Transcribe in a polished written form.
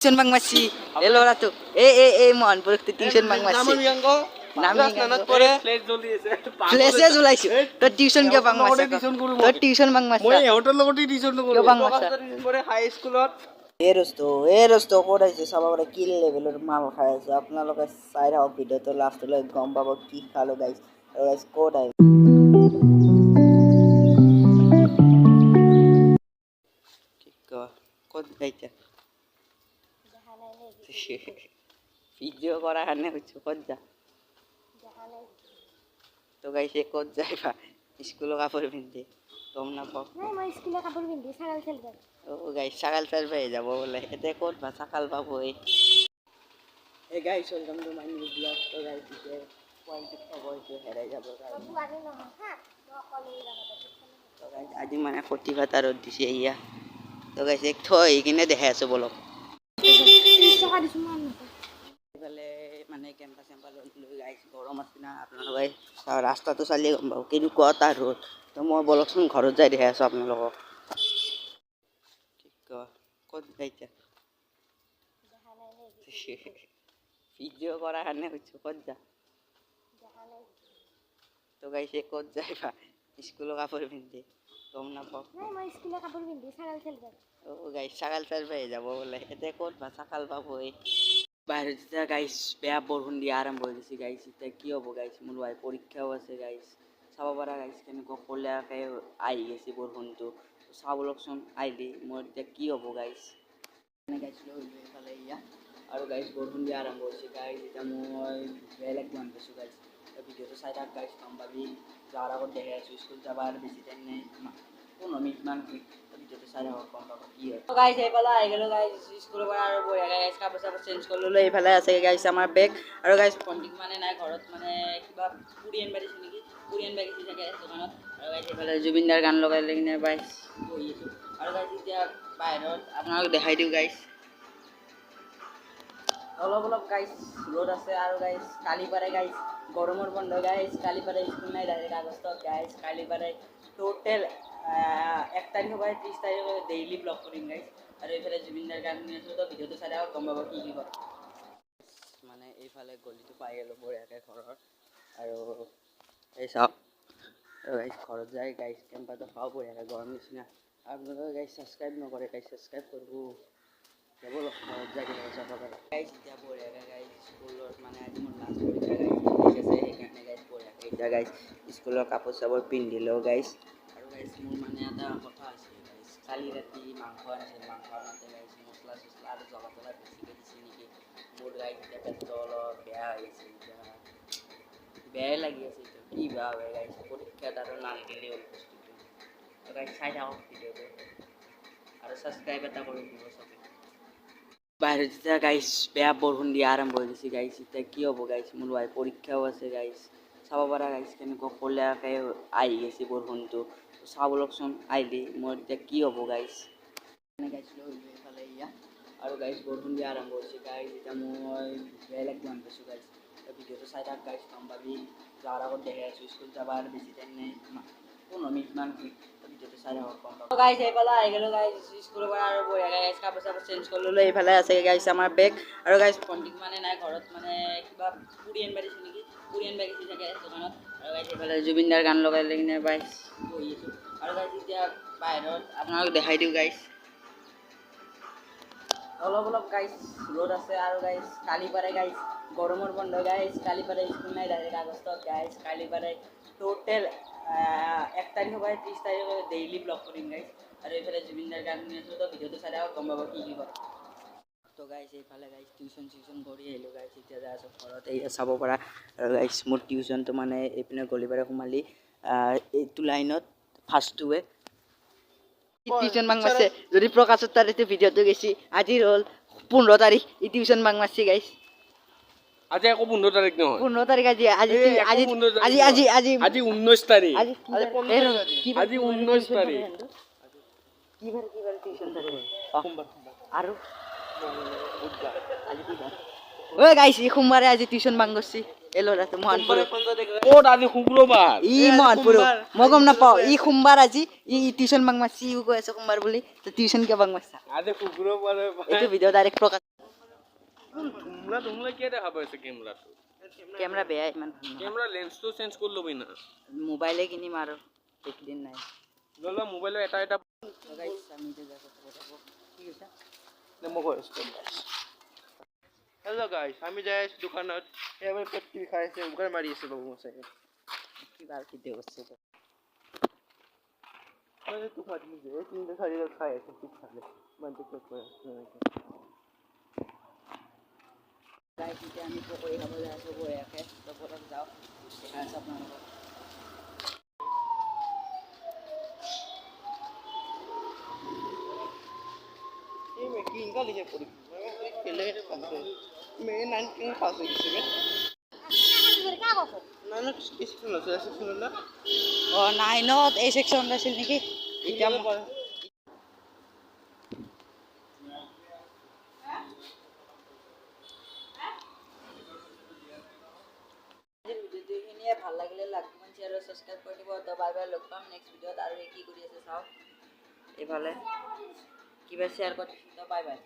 tuition বাং মারছি এ LORA তো এ মোহনপুর টিউশন বাং মারছি ফ্লেশে জ্বলাইছো তো টিউশন কিয় বাং মারছ তো টিউশন বাং মারছ মই এহঁতৰ লগতে টিউশন নকৰো কিয় বাং মাৰছ মই হাই স্কুলত এ ৰস্তো কৰাইছে চাব পাৰে কি লেভেলৰ মাল খাই আছে আপোনালোকে চাই থাকক ভিডিঅ'টো লাষ্টলৈ গম পাব কি খালো গাইছ আৰু গাইছ ক'ত আহিব ক'ত যাইছা ভিডিঅ' কৰা কাৰণে কৈছোঁ ক'ত যা তো গাইছে ক'ত যাইবা স্কুলৰ কাপোৰ পিন্ধি গম নাপাওঁ অ' গাইছ ছাগাল চালবাই যাব বোলে এতিয়া ক'ত বা ছাগাল পাব এই guys welcome to my new blog তো গাইছ এতিয়া কোৱালিটি খবৰ এইটো হেৰাই যাব তো গাইছ আজি মানে ফৰ্টি ফাটা ৰ'দ দিছে এয়া তো গাইছ এক থৈ কিনে দেখাই আছোঁ বলক এইফালে মানে কেম্পাছ চেম্পাছ লৈ গাইছ গৰম আছে না আপোনালোকে ৰাস্তাটো চালিয়ে গম পাব কেনেকুৱা এটা ৰ'দ তো মই বলকচোন ঘৰত যাই দেখাই আছোঁ আপোনালোকক ক'ত যাইছা ভিডিঅ' কৰাৰ কাৰণে কৈছোঁ ক'ত যা তো গাইছে ক'ত যাইবা স্কুলৰ কাপোৰ পিন্ধি গম নাপাওঁ অ' গাইছ ছাগাল চালবাই যাব বোলে এতিয়া ক'ত বা ছাগাল পাব বাহিৰত যেতিয়া গাইছ বেয়া বৰষুণ দিয়া আৰম্ভ হৈ গৈছে গাইছ এতিয়া কি হ'ব গাইছ মোৰ ভাই পৰীক্ষাও আছে গাইছ চাব পাৰা গাইছ কেনেকুৱা ক'লাকৈ আহি গৈছে বৰষুণটো চাব লওকচোন আহিলি মোৰ এতিয়া কি হ'ব গাইছ এনে গাইছ লৈ এইফালে ইয়া আৰু গাইছ বৰষুণ দিয়া আৰম্ভ হৈছে গাইছ এতিয়া মই বেলেগ মন পাইছোঁ গাইছ ভিডিঅ'টো চাই থাক গাইছ গম পাবি যোৱাৰ আগত দেখাই আছোঁ স্কুল যাব আৰু বেছি টাইম নাই 15 মিনিটমান ভিডিঅ'টো চাই থাকক গম পাব কি হয় গাইছ এইফালে আহি গ'লোঁ গাইছ স্কুলৰ পৰা আৰু বঢ়িয়া গাইছ কাপোৰ চাপোৰ চেঞ্জ কৰি ল'লোঁ এইফালে আছে গাইছ আমাৰ বেগ আৰু গাইছ ভণ্টিক মানে নাই ঘৰত মানে কিবা পুৰি আনিব দিছোঁ নেকি পুৰি আনিব গৈছে চাগে দোকানত আৰু গাইছ এইফালে জুবিনদাৰ গান লগাই লৈ কিনে বাইছ বহি আছোঁ আৰু গাইছ এতিয়া বাহিৰত আপোনালোক দেখাই দিওঁ গাইছ অলপ গাইছ ৰ'দ আছে আৰু গাইছ কালি পাৰে গাইছ গৰমৰ বন্ধ গাইছ কালি পাৰে স্কুল নাই ডাইৰেক্ট আগষ্টত গাইছ কালি পাৰে টোটেল 1 তাৰিখৰ পৰা 30 তাৰিখলৈ ডেইলি ব্লগ কৰিম গাইছ আৰু এইফালে জুবিনদাৰ গান শুনি আছোঁ তো ভিডিঅ'টো চাই থাকক গম পাব কি কৰে মানে এইফালে গলিটো পাই গ'লোঁ বঢ়িয়াকৈ ঘৰৰ আৰু এই চাওক আৰু গাইছ ঘৰত যায় গাইছ কেম্পাছটো খাওঁ বঢ়িয়াকৈ গৰম নিচিনা আপোনালোকে গাইছ ছাবস্ক্ৰাইব নকৰে গাইছ ছাবস্ক্ৰাইব কৰিব যাব ঘৰত যায় কেতিয়াবা চাব পাৰে গাইছ এতিয়া বঢ়িয়াকৈ গাইছ স্কুলত মানে আজি মোৰ লাষ্ট পৰীক্ষা গাইছ ঠিক আছে সেইকাৰণে গাইছ বঢ়িয়াকৈ এতিয়া গাইছ স্কুলৰ কাপোৰ চাপোৰ পিন্ধিলোঁ গাইছ আৰু গাইছ মোৰ মানে এটা কথা আছিল গাইছ কালি ৰাতি মাংস আনিছিল মাংস আনোতে গাইছ মছলা চছলা আৰু জ্বলা তলা বেছিকৈ দিছে নেকি মোৰ গাইছ এতিয়া পেটটো অলপ বেয়া হৈ আছে এতিয়া বেয়াই লাগি আছে এতিয়া কি বেয়া হয় গাইছ পৰীক্ষাত আৰু নানিলেই হ'ল বস্তুটো গাইছ চাই থাকক ভিডিঅ'টো আৰু ছাবস্ক্ৰাইব এটা কৰি দিব চবে বাহিৰত যেতিয়া গাইছ বেয়া বৰষুণ দিয়া আৰম্ভ হৈ গৈছে গাইছ এতিয়া কি হ'ব গাইছ মোৰ ভাই পৰীক্ষাও আছে গাইছ চাব পাৰা গাইছ কেনেকুৱা ক'লাকৈ আহি গৈছে বৰষুণটো চাব লওকচোন আহিলি মোৰ এতিয়া কি হ'ব গাইছ এনে গাইছ লৈ এইফালে ইয়া আৰু গাইছ বৰষুণ দিয়া আৰম্ভ হৈছে গাইছ এতিয়া মই বেলেগ মন পাইছোঁ গাইছ ভিডিঅ'টো চাই থাক গাইছ গম পাবি যোৱাৰ আগত দেখাই আছোঁ স্কুল যাব আৰু বেছি টাইম নাই 15 মিনিটমান ভিডিঅ'টো চাই থাকক গম পাব গাইছ এইফালে আহি গ'লোঁ গাইছ স্কুলৰ পৰা আৰু বঢ়িয়াকৈ গাইছ কাপোৰ চাপোৰ চেঞ্জ কৰি ল'লোঁ এইফালে আছে গাইছ আমাৰ বেগ আৰু গাইছ ভণ্টিক মানে নাই ঘৰত মানে কিবা পুৰি আনিব দিছোঁ নেকি পুৰি আনিব গৈছে চাগে দোকানত আৰু গাইছ এইফালে জুবিনদাৰ গান লগাই লৈ কিনে বাইছ বহি আছোঁ আৰু গাইছ এতিয়া বাহিৰত আপোনালোক দেখাই দিওঁ গাইছ অলপ গাইছ ৰ'দ আছে আৰু গাইছ কালি পাৰে গাইছ গৰমৰ বন্ধ গাইছ কালি পাৰে স্কুল নাই ডাইৰেক্ট আগষ্টত গাইছ কালি পাৰে টোটেল 1 তাৰিখৰ পৰা 30 তাৰিখলৈ ডেইলি ব্লগ কৰিম গাইছ আৰু এইফালে জুবিনদাৰ গান শুনি আছোঁ তো ভিডিঅ'টো চাই থাকক গম পাব কি কৰে তো গাইছ এইফালে গাইছ টিউশ্যন কৰি আহিলোঁ গাইছ এতিয়া যাই আছোঁ ঘৰত এই চাব পৰা আৰু গাইছ মোৰ টিউশ্যনটো মানে এইপিনে গলিপাৰা সোমালি এইটো লাইনত ফাৰ্ষ্টটোৱে টিউশ্যন বাং মাৰছে যদি প্ৰকাশৰ তাৰিখে ভিডিঅ'টো গৈছে আজি হ'ল 15 তাৰিখ ই টিউশ্যন বাং মাৰছে গাইছ আজি আকৌ 15 তাৰিখ নহয় 15 তাৰিখ আজি 19 তাৰিখ আজি 19 তাৰিখ কি বাৰ টিউশ্যন থাকে আৰু বুধবাৰ আজি কি বাৰ ঐ গাইছ ই সোমবাৰে আজি টিউশ্যন বাং কৰিছে এই ল'ৰাটো মোহনপুৰ ক'ত আজি শুক্ৰবাৰ ই মোহনপুৰ মই গম নাপাওঁ ই সোমবাৰ আজি ই টিউশ্যন বাং মাৰছে ইও কৈ আছে সোমবাৰ বুলি তো টিউশ্যন কিয় বাং মাৰছা আজি শুক্ৰবাৰ এইটো ভিডিঅ' ডাইৰেক্ট প্ৰকাশ ধুমলা কিয় দেখা পাইছে কেমেৰাটো কেমেৰা বেয়া ইমান ভাল নহয় কেমেৰা লেন্সটো চেঞ্জ কৰি ল'বি না মোবাইলে কিনিম আৰু বেছি দিন নাই লৈ ল মোবাইলৰ এটা গাইছ আমি যে যাব কথা কি কৈছা মই কৈ আছোঁ হেল্ল' গাইছ আমি যাই আছোঁ দোকানত এবাৰ পেট বিষাই আছে উগাৰ মাৰি আছে বাবু চাগে কি ভাল ভিডিঅ' কৰিছে তোক মাতিলোঁ যে এই তিনিটা চাৰিটা খাই আছে ঠিক খালে ইমানটো পেট কৈ আছোঁ গাইছ এতিয়া আমি পকৰি খাবলৈ আছোঁ বঢ়িয়াকৈ তপত যাওঁ দেখাই আছোঁ আপোনালোকক ये मैं की इनका लीजिए पूरी मैं खेले पास है मैं 19 पास हो गई है ना ना किस सुन से ऐसे सुन ना অঁ নাইনত এই ছেকশ্যন আছিল নেকি এতিয়া ভিডিঅ'খিনিয়ে ভাল লাগিলে লাইক কমেণ্ট শ্বেয়াৰ আৰু ছাবস্ক্ৰাইব কৰি দিব তো বাই বাই লগ পাম নেক্সট ভিডিঅ'ত আৰু কি কৰি আছে চাওক এইফালে কিবা শ্বেয়াৰ কৰি তো বাই বাই